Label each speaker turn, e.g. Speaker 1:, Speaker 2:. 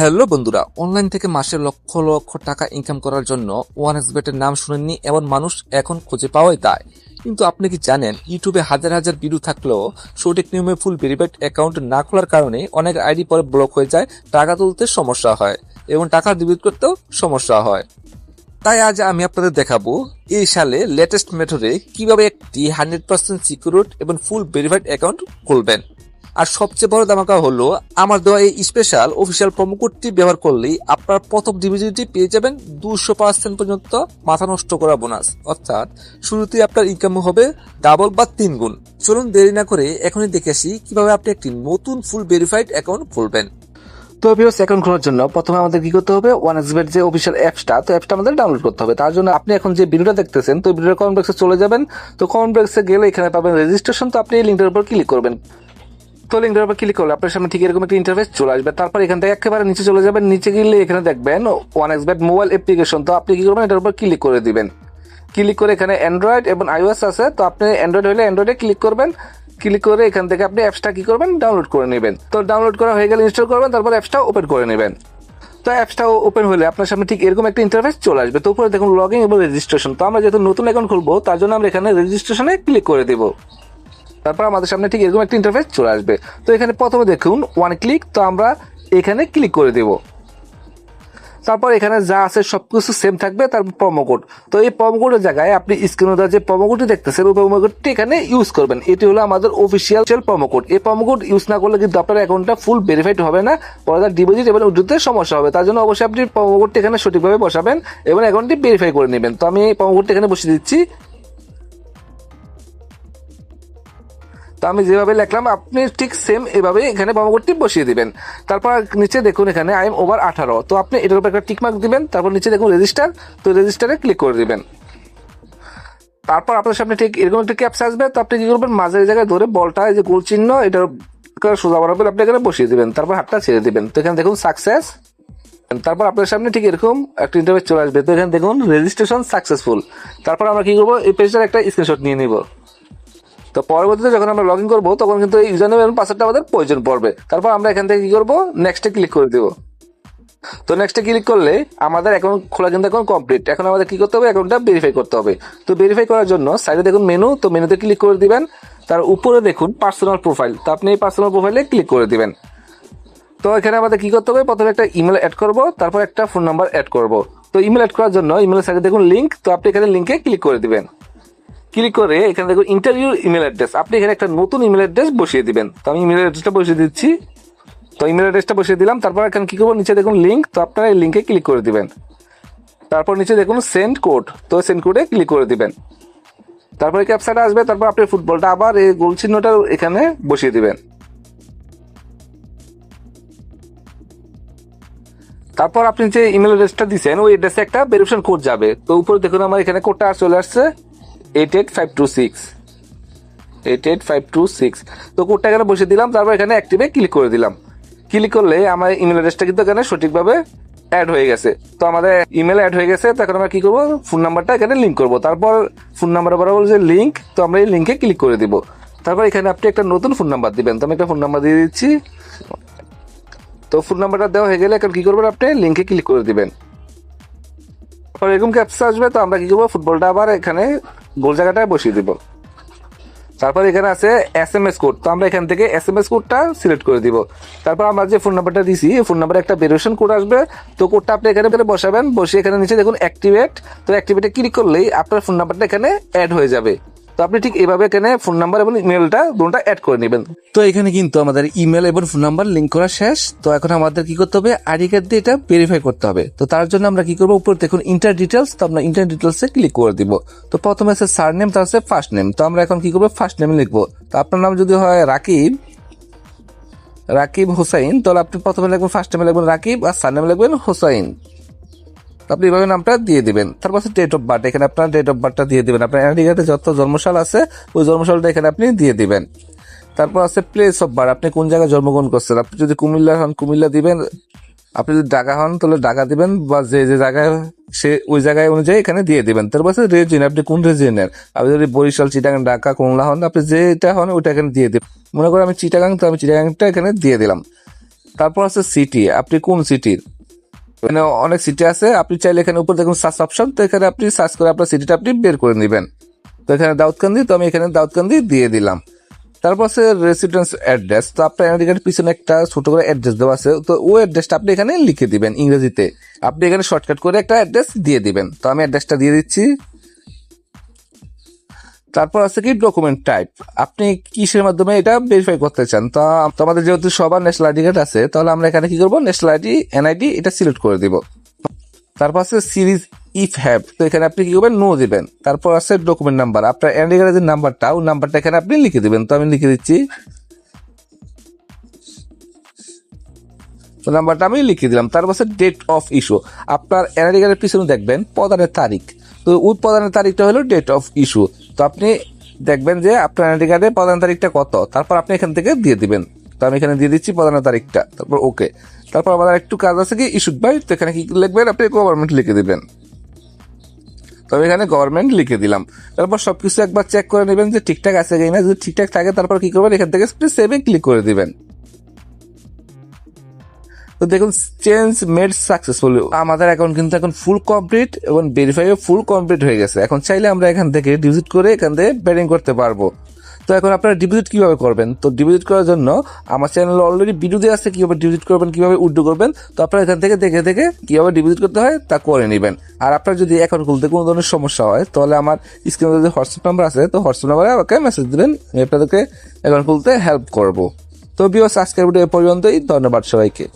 Speaker 1: Hello বন্ধুরা, online থেকে মাসে লক্ষ লক্ষ টাকা ইনকাম করার জন্য ওয়ানএক্সবেটের নাম শুনেননি এমন মানুষ এখন খুঁজে পাওয়াই দায়। কিন্তু আপনি কি জানেন, ইউটিউবে হাজার হাজার ভিডিও থাকলেও সঠিক নিয়মে ফুল ভেরিফাইড অ্যাকাউন্ট না খোলার কারণে অনেক আইডি পরে ব্লক হয়ে যায়, টাকা তুলতে সমস্যা হয় এবং টাকা ডিলিট করতেও সমস্যা হয়। তাই আজ আমি আপনাদের দেখাবো এই সালে লেটেস্ট মেথডে কিভাবে একটি 100% সিকিউরড এবং ফুল ভেরিফাইড অ্যাকাউন্ট খুলবেন। আর সবচেয়ে বড় ধামাকা হলো, আমার দেওয়া এই স্পেশাল অফিসিয়াল প্রোমো কোডটি ব্যবহার করলেই আপনার প্রথম ডিপোজিটটি পেয়ে যাবেন 200% পর্যন্ত মাথা নষ্ট করা বোনাস। অর্থাৎ শুরুতেই আপনার ইনকাম হবে ডাবল বা 3 গুণ। চলুন দেরি না করে এখনই দেখে আসি কিভাবে আপনি একটি নতুন ফুল ভেরিফাইড অ্যাকাউন্ট খুলবেন।
Speaker 2: তো ভিউয়ার্স, অ্যাকাউন্ট খোলার জন্য প্রথমে আমাদের কি করতে হবে, ওয়ানএক্সবেট যে অফিসিয়াল অ্যাপসটা আমাদের ডাউনলোড করতে হবে। তার জন্য আপনি এখন যে ভিডিওটা দেখতেছেন, তো ভিডিওর কমেন্ট বক্সে চলে যাবেন। তো কমেন্ট বক্সে গেলে এখানে পাবেন রেজিস্ট্রেশন। তো আপনি এই লিঙ্কটার উপর ক্লিক করবেন। তো লিঙ্কটার উপর ক্লিক করলে আপনার সামনে ঠিক এরকম একটা ইন্টারফেস চলে আসবে। তারপর এখান থেকে একেবারে নিচে চলে যাবেন। নিচে গেলে এখানে দেখবেন ওয়ানএক্সবেট মোবাইল অ্যাপ্লিকেশন। তো আপনি কি করবেন, এটার উপর ক্লিক করে দিবেন। ক্লিক করে এখানে অ্যান্ড্রয়েড এবং আইওএস আছে। তো আপনি অ্যান্ড্রয়েড হলে অ্যান্ড্রয়েডে ক্লিক করবেন। ক্লিক করে এখান থেকে আপনি অ্যাপসটা কি করবেন, ডাউনলোড করে নেবেন। তো ডাউনলোড করা হয়ে গেলে ইনস্টল করবেন, তারপর অ্যাপসটা ওপেন করে নেবেন। তো অ্যাপসটা ওপেন হলে আপনার সামনে ঠিক এরকম একটা ইন্টারফেস চলে আসবে। তো উপরে দেখুন লগইন এবং রেজিস্ট্রেশন। তো আমরা যেহেতু নতুন অ্যাকাউন্ট খুলবো, তার জন্য আমরা এখানে রেজিস্ট্রেশনে ক্লিক করে দেব। তারপর আমাদের সামনে ঠিক এরকম একটা ইন্টারফেস চলে আসবে। তো এখানে প্রথমে দেখুন ওয়ান ক্লিক। তো আমরা এখানে ক্লিক করে দেব। তারপর এখানে যা আছে সবকিছু সেম থাকবে। তারপর প্রোমো কোড। তো এই প্রোমো কোডের জায়গায় আপনি স্ক্রিনে দেওয়া যে প্রোমো কোডটি দেখতেছেন, ওই প্রোমো কোডটি এখানে ইউজ করবেন। এটি হলো আমাদের অফিসিয়াল প্রোমো কোড। এই প্রোমো কোড ইউজ না করলে কিন্তু আপনার অ্যাকাউন্টটা ফুল ভেরিফাইড হবে না, পরে ডিপোজিট এবং উইথড্রতে সমস্যা হবে। তার জন্য অবশ্যই আপনি প্রোমো কোডটি এখানে সঠিকভাবে বসাবেন এবং অ্যাকাউন্টটি ভেরিফাই করে নেবেন। তো আমি এই প্রোমো কোডটি এখানে বসিয়ে দিচ্ছি। তো আমি যেভাবে লিখলাম আপনি ঠিক সেম এভাবে এখানে প্রোমো কোডটি বসিয়ে দিবেন। তারপর নিচে দেখুন এখানে আই এম ওভার 18। তো আপনি এটার উপর একটা টিকমার্ক দিবেন। তারপর নিচে দেখুন রেজিস্টার। তো রেজিস্টারে ক্লিক করে দিবেন। তারপর আপনার সামনে ঠিক এরকম একটা ক্যাপচা আসবে। তো আপনি কি করবেন, মাঝের জায়গায় ধরে বলটা, এই যে গোল চিহ্ন, এটার সোজা বরাবর আপনি এখানে বসিয়ে দিবেন। তারপর হাতটা ছেড়ে দিবেন। তো এখানে দেখুন সাকসেস। তারপর আপনার সামনে ঠিক এরকম একটা ইন্টারফেস চলে আসবে। তো এখানে দেখুন রেজিস্ট্রেশন সাকসেসফুল। তারপর আমরা কি করবো, এই পেজটার একটা স্ক্রিনশট নিয়ে নিব। তো পরবর্তীতে যখন আমরা লগ ইন করবো, তখন কিন্তু এই ইউজার নেম এবং পাসওয়ার্ডটা আমাদের প্রয়োজন পড়বে। তারপর আমরা এখান থেকে কি করবো, নেক্সটে ক্লিক করে দিব। তো নেক্সটে ক্লিক করলে আমাদের অ্যাকাউন্ট খোলা কিন্তু এখন কমপ্লিট। এখন আমাদের কি করতে হবে, অ্যাকাউন্টটা ভেরিফাই করতে হবে। তো ভেরিফাই করার জন্য সাইডে দেখুন মেনু। তো মেনুতে ক্লিক করে দিবেন। তার উপরে দেখুন পার্সোনাল প্রোফাইল। তো আপনি এই পার্সোনাল প্রোফাইলে ক্লিক করে দিবেন। তো এখানে আমাদের কি করতে হবে, প্রথমে একটা ইমেল অ্যাড করব, তারপর একটা ফোন নাম্বার অ্যাড করব। তো ইমেল অ্যাড করার জন্য ইমেলের সাইডে দেখুন লিঙ্ক। তো আপনি এখানে লিঙ্কে ক্লিক করে দিবেন। ক্লিক করে এখানে দেখুন ইন্টারভিউ ইমেল অ্যাড্রেস। আপনি এখানে একটা নতুন ইমেল অ্যাড্রেস বসিয়ে দিবেন। তো আমি ইমেল অ্যাড্রেসটা বসিয়ে দিচ্ছি। তো ইমেল অ্যাড্রেসটা বসিয়ে দিলাম। তারপর এখানে কি করবো, নিচে দেখুন লিঙ্ক। তো আপনারা এই লিঙ্কে ক্লিক করে দিবেন। তারপর নিচে দেখুন সেন্ড কোড। তো সেন্ড কোডে ক্লিক করে দিবেন। তারপরে ক্যাপচাটা আসবে। তারপর আপনি ফুটবলটা আবার এই গোল চিহ্নটা এখানে বসিয়ে দিবেন। তারপর আপনি যে ইমেল অ্যাড্রেসটা দিচ্ছেন, ওই অ্যাড্রেসে একটা ভেরিফিকেশন কোড যাবে। তো উপরে দেখুন আমার এখানে কোডটা আর চলে আসছে 88526। 88526। তো কোডটা এখানে বসিয়ে দিলাম। তারপর এখানে অ্যাক্টিভে ক্লিক করে দিলাম। ক্লিক করলে আমার ইমেল অ্যাড্রেসটা কিন্তু এখানে সঠিকভাবে অ্যাড হয়ে গেছে। তো আমাদের ইমেল অ্যাড হয়ে গেছে। তো এখন আমরা কি করবো, ফোন নাম্বারটা এখানে লিঙ্ক করবো। তারপর ফোন নাম্বার বরাবর যে লিঙ্ক, তো আমরা এই লিঙ্কে ক্লিক করে দিব। তারপর এখানে আপনি একটা নতুন ফোন নাম্বার দিবেন। তো আমি একটা ফোন নাম্বার দিয়ে দিচ্ছি। তো ফোন নাম্বারটা দেওয়া হয়ে গেলে এখন কি করবেন, আপনি লিঙ্কে ক্লিক করে দিবেন। তারপর এরকম ক্যাপচা আসবে। তো আমরা কি করবো, ফুটবলটা আবার এখানে গোল জায়গাটায় বসিয়ে দিব। তারপর এখানে আছে SMS কোড। তো আমরা এখান থেকে SMS কোডটা সিলেক্ট করে দিব। তারপর আমরা যে ফোন নাম্বারটা দিছি, এই ফোন নাম্বারে একটা ভেরিফিকেশন কোড আসবে। তো কোডটা আপনি এখানে বসাবেন। বসে এখানে নিচে দেখুন অ্যাক্টিভেট। তো অ্যাক্টিভেটে ক্লিক করলেই আপনার ফোন নাম্বারটা এখানে অ্যাড হয়ে যাবে। তো আপনি ঠিক এভাবে এখানে ফোন নাম্বার এবং ইমেলটা দুটোটা অ্যাড করে নেবেন।
Speaker 1: তো এখানে কিন্তু আমাদের ইমেল এবং ফোন নাম্বার লিঙ্ক করা শেষ। তো এখন আমাদের কি করতে হবে, আইডি কার্ড দিয়ে এটা ভেরিফাই করতে হবে। তো তার জন্য আমরা কি করবো, উপর দেখুন ইন্টার ডিটেলস। তো আমরা ইন্টার ডিটেলসে ক্লিক করে দিব। তো প্রথমে আছে সার নেম, তার আছে ফার্স্ট নেম। তো আমরা এখন কি করবো, ফার্স্ট নেম লিখবো। তো আপনার নাম যদি হয় রাকিব হোসাইন, তাহলে আপনি প্রথমে লিখবেন ফার্স্ট নেমে লিখবেন রাকিব, আর সার নেমে লিখবেন হোসাইন। আপনি এইভাবে নামটা দিয়ে দিবেন। তারপর ডেট অফ বার্থ, এখানে আপনার ডেট অফ বার্থটা দিয়ে দিবেন। আপনার আইডি কার্ডে যত জন্মসাল আছে ওই জন্মসালটা এখানে আপনি দিয়ে দিবেন। তারপর আছে প্লেস অফ বার্থ, আপনি কোন জায়গায় জন্মগ্রহণ করছেন। আপনি যদি কুমিল্লা হন কুমিল্লা দিবেন, আপনি যদি ঢাকা হন তাহলে ঢাকা দিবেন, বা যে যে জায়গায় সে ওই জায়গায় অনুযায়ী এখানে দিয়ে দিবেন। তারপর আছে রিজিয়ন, আপনি কোন রিজিয়নের। আপনি যদি বরিশাল, চিটাগাং, ঢাকা, খুলনা হন, আপনি যেটা হন ওইটা এখানে দিয়ে দিবেন। মনে করেন আমি চিটাগাং, তো আমি চিটাগাংটা এখানে দিয়ে দিলাম।
Speaker 2: তারপর আছে সিটি, আপনি কোন সিটির, মানে অনেক সিটি আছে, আপনি চাইলে এখানে উপর দেখুন সার্চ অপশন, তো এখানে আপনি সার্চ করে আপনার সিটিটা আপনি বের করে নেবেন। তো এখানে দাউদকান্দি, তো আমি এখানে দাউদকান্দি দিয়ে দিলাম। তারপর আছে রেসিডেন্স অ্যাড্রেস, তো আপনার আইডি কার্ডের পিছনে একটা ছোট করে অ্যাড্রেস দেওয়া আছে, তো ওই অ্যাড্রেসটা আপনি এখানে লিখে দিবেন ইংরেজিতে। আপনি এখানে শর্টকাট করে একটা অ্যাড্রেস দিয়ে দিবেন, তো আমি অ্যাড্রেসটা দিয়ে দিচ্ছি। তারপর আছে কি ডকুমেন্ট টাইপ, আপনি কিসের মাধ্যমে এটা ভেরিফাই করতে চান। তো আমাদের যেহেতু সবার ন্যাশনাল আইডি কার্ড আছে, তাহলে আমরা এখানে কি করবো, ন্যাশনাল আইডি এনআইডি এটা সিলেক্ট করে দিব। তারপর আছে সিরিজ ইফ হ্যাভ, তো এখানে আপনি কি করবেন, নো দিবেন। তারপর আছে ডকুমেন্ট নাম্বার, আপনার এনআইডি কার্ডের যে নাম্বারটা, ওই নাম্বারটা এখানে আপনি লিখে দিবেন, তো আমি লিখে দিচ্ছি। তো নাম্বারটা আমি লিখে দিলাম। তারপর আছে ডেট অফ ইস্যু, আপনার এনআইডি কার্ডের পিছনে দেখবেন প্রদানের তারিখ, তো ওই প্রদানের তারিখটা হলো ডেট অফ ইস্যু। তো আপনি দেখবেন যে আপনার এনআইডি কার্ডের প্রদানের তারিখটা কত, তারপর আপনি এখান থেকে দিয়ে দিবেন। তো আমি এখানে দিয়ে দিচ্ছি প্রদানের তারিখটা, তারপর ওকে। তারপর আমাদের একটু কাজ আছে কি ইস্যুড বাই, তো এখানে কি লিখবেন, আপনি গভর্নমেন্ট লিখে দিবেন। তো আমি এখানে গভর্নমেন্ট লিখে দিলাম। তারপর সবকিছু একবার চেক করে নেবেন যে ঠিকঠাক আছে কিনা, যদি ঠিকঠাক থাকে তারপর কি করবেন, এখান থেকে সেভে ক্লিক করে দিবেন। তো দেখুন চেঞ্জ মেড সাকসেসফুলি, আমাদের অ্যাকাউন্ট কিন্তু এখন ফুল কমপ্লিট এবং ভেরিফাই ফুল কমপ্লিট হয়ে গেছে। এখন চাইলে আমরা এখান থেকে ডিপোজিট করে এখান থেকে পেডিং করতে পারবো। তো এখন আপনারা ডিপোজিট কিভাবে করবেন, তো ডিপোজিট করার জন্য আমার চ্যানেলে অলরেডি ভিডিও দেওয়া আছে কিভাবে ডিপোজিট করবেন, কিভাবে উইথড্র করবেন। তো আপনারা এখান থেকে দেখে দেখে কিভাবে ডিপোজিট করতে হয় তা করে নেবেন। আর আপনার যদি অ্যাকাউন্ট খুলতে কোনো ধরনের সমস্যা হয়, তাহলে আমার স্ক্রিনে যে হোয়াটসঅ্যাপ নাম্বার আছে, তো হোয়াটসঅ্যাপ নাম্বারে আমাকে মেসেজ দেবেন, আমি আপনাদেরকে অ্যাকাউন্ট খুলতে হেল্প করবো। তো ভিউয়ার্স, আজকের ভিডিও এ পর্যন্তই, ধন্যবাদ সবাইকে।